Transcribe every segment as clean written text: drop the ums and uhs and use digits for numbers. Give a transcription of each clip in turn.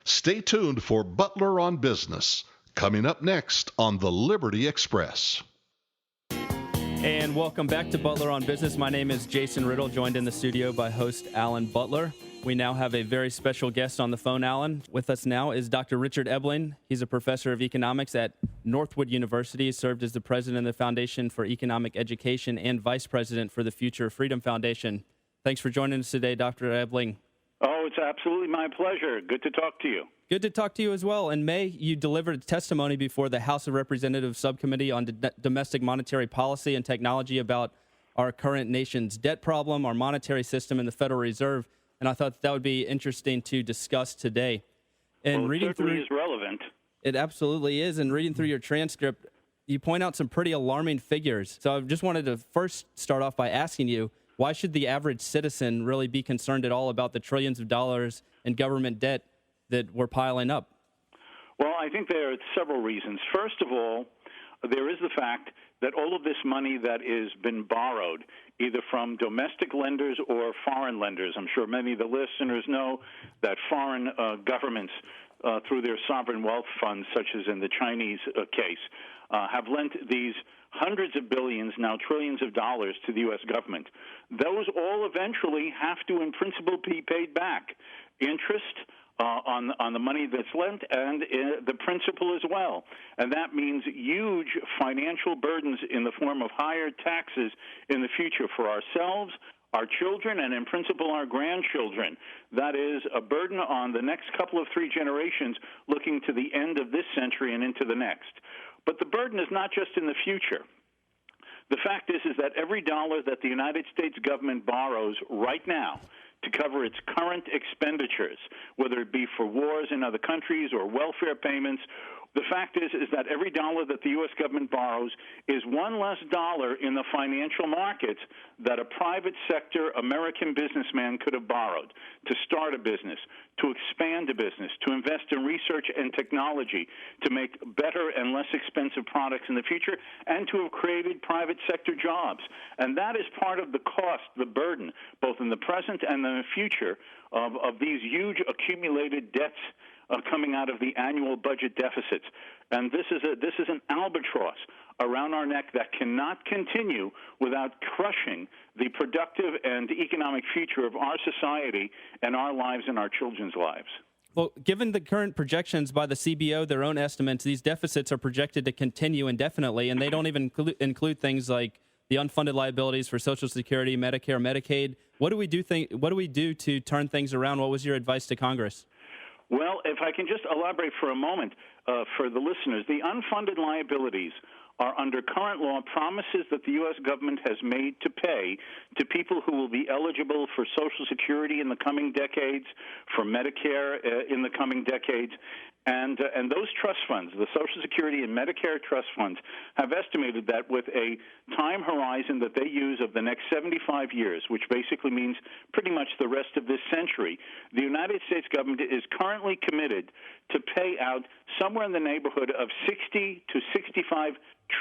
Stay tuned for Butler on Business, coming up next on the Liberty Express. And welcome back to Butler on Business. My name is Jason Riddle, joined in the studio by host Alan Butler. We now have a very special guest on the phone, Alan. With us now is Dr. Richard Ebeling. He's a professor of economics at Northwood University. He served as the president of the Foundation for Economic Education and vice president for the Future of Freedom Foundation. Thanks for joining us today, Dr. Ebeling. Oh, it's absolutely my pleasure. Good to talk to you. Good to talk to you as well. In May, you delivered testimony before the House of Representatives Subcommittee on Domestic Monetary Policy and Technology about our current nation's debt problem, our monetary system, and the Federal Reserve. And I thought that would be interesting to discuss today. And well, it certainly is relevant. It absolutely is. And reading through your transcript, you point out some pretty alarming figures. So I just wanted to first start off by asking you, why should the average citizen really be concerned at all about the trillions of dollars in government debt that we're piling up? Well, I think there are several reasons. First of all, there is the fact that all of this money that has been borrowed, either from domestic lenders or foreign lenders, I'm sure many of the listeners know that foreign governments, through their sovereign wealth funds, such as in the Chinese case, have lent these hundreds of billions, now trillions of dollars to the U.S. government. Those all eventually have to, in principle, be paid back. Interest on the money that's lent and the principal as well. And that means huge financial burdens in the form of higher taxes in the future for ourselves, our children, and in principle our grandchildren. That is a burden on the next couple of three generations looking to the end of this century and into the next. But the burden is not just in the future. The fact is that every dollar that the United States government borrows right now to cover its current expenditures, whether it be for wars in other countries or welfare payments, the fact is that every dollar that the U.S. government borrows is one less dollar in the financial markets that a private sector American businessman could have borrowed to start a business, to expand a business, to invest in research and technology, to make better and less expensive products in the future, and to have created private sector jobs. And that is part of the cost, the burden, both in the present and in the future of these huge accumulated debts coming out of the annual budget deficits. And this is an albatross around our neck that cannot continue without crushing the productive and economic future of our society and our lives and our children's lives. Well, given the current projections by the CBO, their own estimates, these deficits are projected to continue indefinitely, and they don't even include things like the unfunded liabilities for Social Security, Medicare, Medicaid. What do we do to turn things around? What was your advice to Congress? Well, if I can just elaborate for a moment for the listeners, the unfunded liabilities are under current law promises that the U.S. government has made to pay to people who will be eligible for Social Security in the coming decades, for Medicare in the coming decades. And those trust funds, the Social Security and Medicare trust funds, have estimated that with a time horizon that they use of the next 75 years, which basically means pretty much the rest of this century, the United States government is currently committed to pay out somewhere in the neighborhood of $60 to $65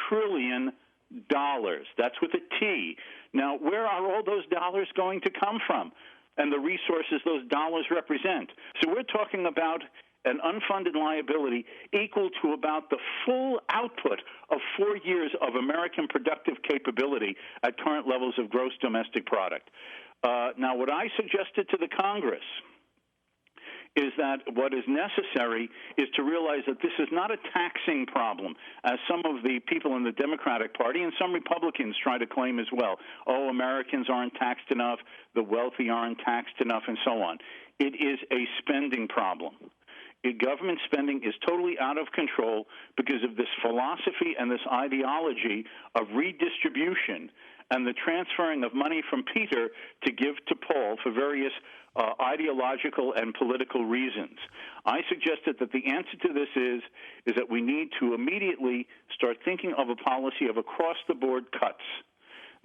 trillion. That's with a T. Now, where are all those dollars going to come from and the resources those dollars represent? So we're talking about an unfunded liability equal to about the full output of 4 years of American productive capability at current levels of gross domestic product. Now, what I suggested to the Congress is that what is necessary is to realize that this is not a taxing problem, as some of the people in the Democratic Party and some Republicans try to claim as well. Oh, Americans aren't taxed enough, the wealthy aren't taxed enough, and so on. It is a spending problem. Government spending is totally out of control because of this philosophy and this ideology of redistribution and the transferring of money from Peter to give to Paul for various ideological and political reasons. I suggested that the answer to this is that we need to immediately start thinking of a policy of across-the-board cuts.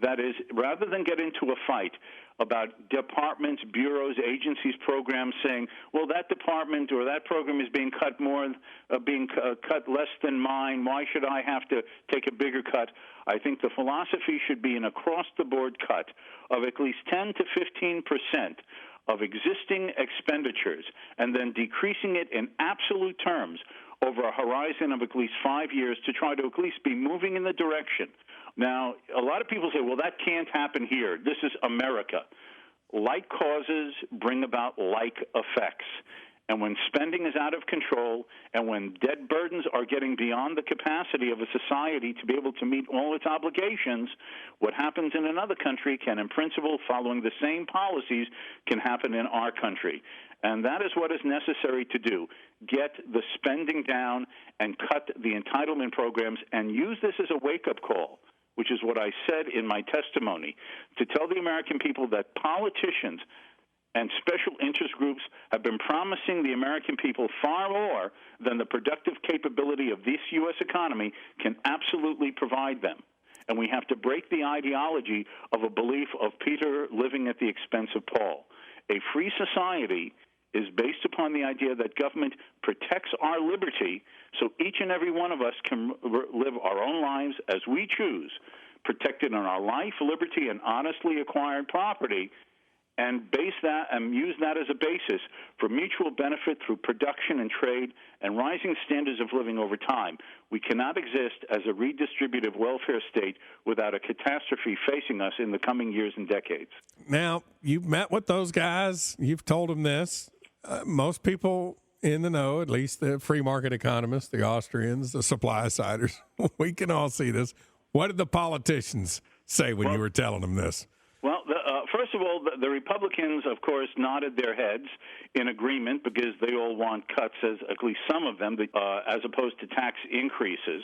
That is, rather than get into a fight about departments, bureaus, agencies, programs saying, well, that department or that program is being cut cut less than mine. Why should I have to take a bigger cut? I think the philosophy should be an across-the-board cut of at least 10 to 15% of existing expenditures and then decreasing it in absolute terms over a horizon of at least 5 years to try to at least be moving in the direction. Now, a lot of people say, well, that can't happen here. This is America. Like causes bring about like effects. And when spending is out of control and when debt burdens are getting beyond the capacity of a society to be able to meet all its obligations, what happens in another country can, in principle, following the same policies, can happen in our country. And that is what is necessary to do. Get the spending down and cut the entitlement programs and use this as a wake-up call, which is what I said in my testimony, to tell the American people that politicians and special interest groups have been promising the American people far more than the productive capability of this U.S. economy can absolutely provide them. And we have to break the ideology of a belief of Peter living at the expense of Paul. A free society is based upon the idea that government protects our liberty so each and every one of us can live our own lives as we choose, protected on our life, liberty, and honestly acquired property, and base that and use that as a basis for mutual benefit through production and trade and rising standards of living over time. We cannot exist as a redistributive welfare state without a catastrophe facing us in the coming years and decades. Now, you've met with those guys. You've told them this. Most people in the know, at least the free market economists, the Austrians, the supply siders, we can all see this. What did the politicians say when you were telling them this? Well, first of all, the Republicans, of course, nodded their heads in agreement because they all want cuts, as at least some of them, as opposed to tax increases.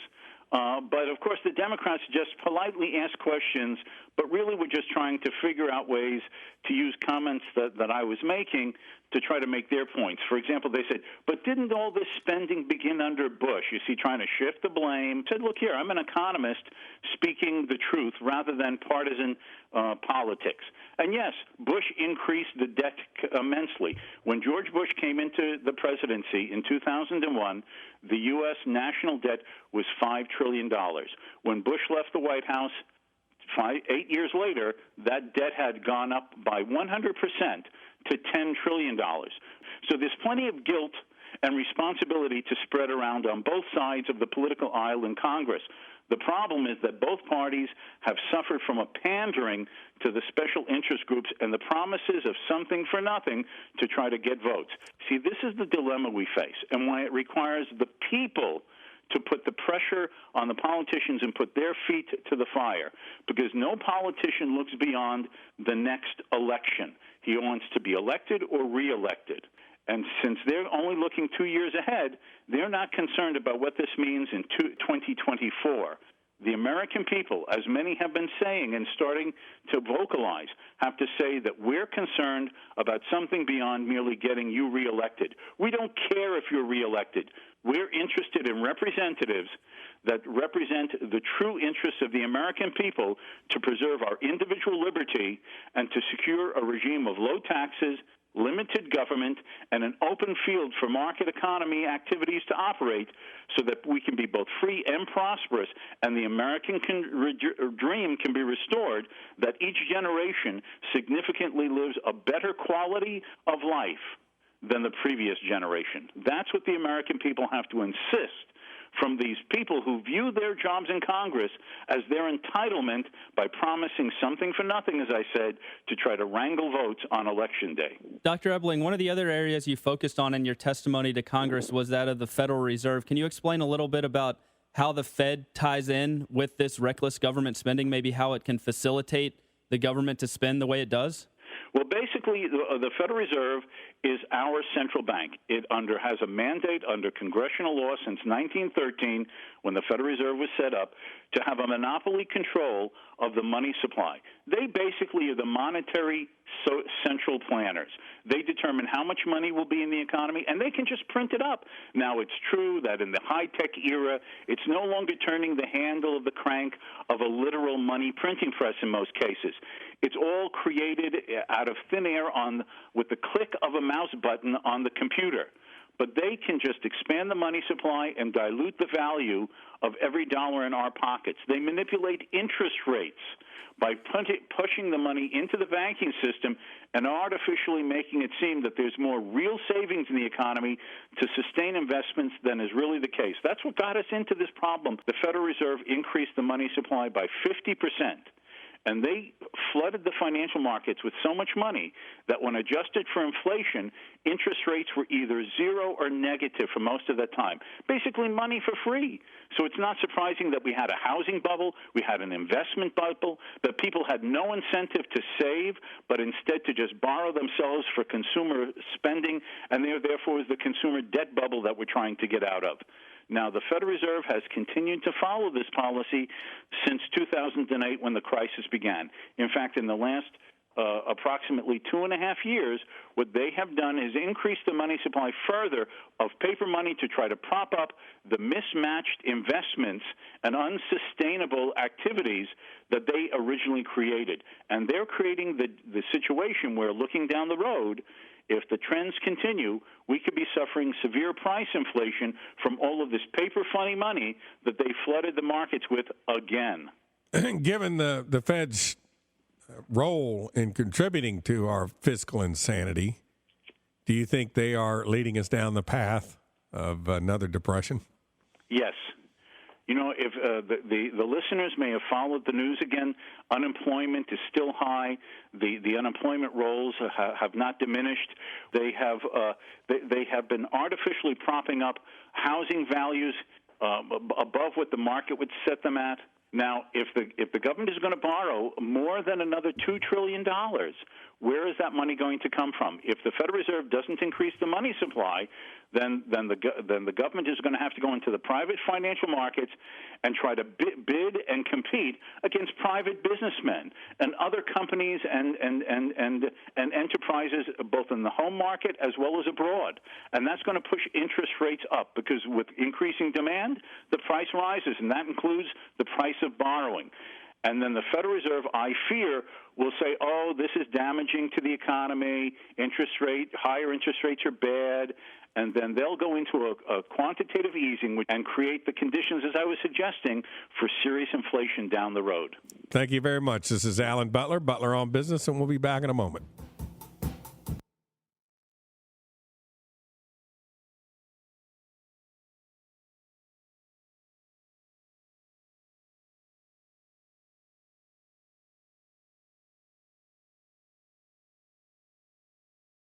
But, of course, the Democrats just politely asked questions, but really were just trying to figure out ways to use comments that I was making to try to make their points. For example, they said, but didn't all this spending begin under Bush? You see, trying to shift the blame. I said, look here, I'm an economist speaking the truth rather than partisan politics. And yes, Bush increased the debt immensely. When George Bush came into the presidency in 2001, the U.S. national debt was $5 trillion. When Bush left the White House 8 years later, that debt had gone up by 100% to $10 trillion. So there's plenty of guilt and responsibility to spread around on both sides of the political aisle in Congress. The problem is that both parties have suffered from a pandering to the special interest groups and the promises of something for nothing to try to get votes. See, this is the dilemma we face and why it requires the people to put the pressure on the politicians and put their feet to the fire, because no politician looks beyond the next election. He wants to be elected or reelected. And since they're only looking 2 years ahead, they're not concerned about what this means in 2024. The American people, as many have been saying and starting to vocalize, have to say that we're concerned about something beyond merely getting you reelected. We don't care if you're reelected. We're interested in representatives that represent the true interests of the American people to preserve our individual liberty and to secure a regime of low taxes, limited government, and an open field for market economy activities to operate so that we can be both free and prosperous and the American dream can be restored, that each generation significantly lives a better quality of life than the previous generation. That's what the American people have to insist from these people who view their jobs in Congress as their entitlement by promising something for nothing, as I said, to try to wrangle votes on Election Day. Dr. Ebeling, one of the other areas you focused on in your testimony to Congress was that of the Federal Reserve. Can you explain a little bit about how the Fed ties in with this reckless government spending, maybe how it can facilitate the government to spend the way it does? Well, basically, the Federal Reserve is our central bank. It has a mandate under congressional law since 1913, when the Federal Reserve was set up, to have a monopoly control of the money supply. They basically are the monetary central planners. They determine how much money will be in the economy, and they can just print it up. Now, it's true that in the high-tech era, it's no longer turning the handle of the crank of a literal money printing press in most cases. It's all created out of thin air with the click of a mouse button on the computer. But they can just expand the money supply and dilute the value of every dollar in our pockets. They manipulate interest rates by pushing the money into the banking system and artificially making it seem that there's more real savings in the economy to sustain investments than is really the case. That's what got us into this problem. The Federal Reserve increased the money supply by 50%. And they flooded the financial markets with so much money that when adjusted for inflation, interest rates were either zero or negative for most of that time. Basically money for free. So it's not surprising that we had a housing bubble, we had an investment bubble, that people had no incentive to save, but instead to just borrow themselves for consumer spending, and there therefore was the consumer debt bubble that we're trying to get out of. Now, the Federal Reserve has continued to follow this policy since 2008 when the crisis began. In fact, in the last approximately 2.5 years, what they have done is increase the money supply further of paper money to try to prop up the mismatched investments and unsustainable activities that they originally created. And they're creating the situation where, looking down the road, if the trends continue, we could be suffering severe price inflation from all of this paper funny money that they flooded the markets with again. Given the Fed's role in contributing to our fiscal insanity, do you think they are leading us down the path of another depression? Yes. You know, if the listeners may have followed the news again, unemployment is still high. The unemployment rolls have not diminished. They have been artificially propping up housing values above what the market would set them at. Now, if the government is going to borrow more than another $2 trillion, where is that money going to come from? If the Federal Reserve doesn't increase the money supply, then the government is going to have to go into the private financial markets and try to bid and compete against private businessmen and other companies and enterprises, both in the home market as well as abroad. And that's going to push interest rates up because with increasing demand, the price rises, and that includes the price of borrowing. And then the Federal Reserve, I fear, will say, oh, this is damaging to the economy, higher interest rates are bad, and then they'll go into a quantitative easing and create the conditions, as I was suggesting, for serious inflation down the road. Thank you very much. This is Alan Butler, Butler on Business, and we'll be back in a moment.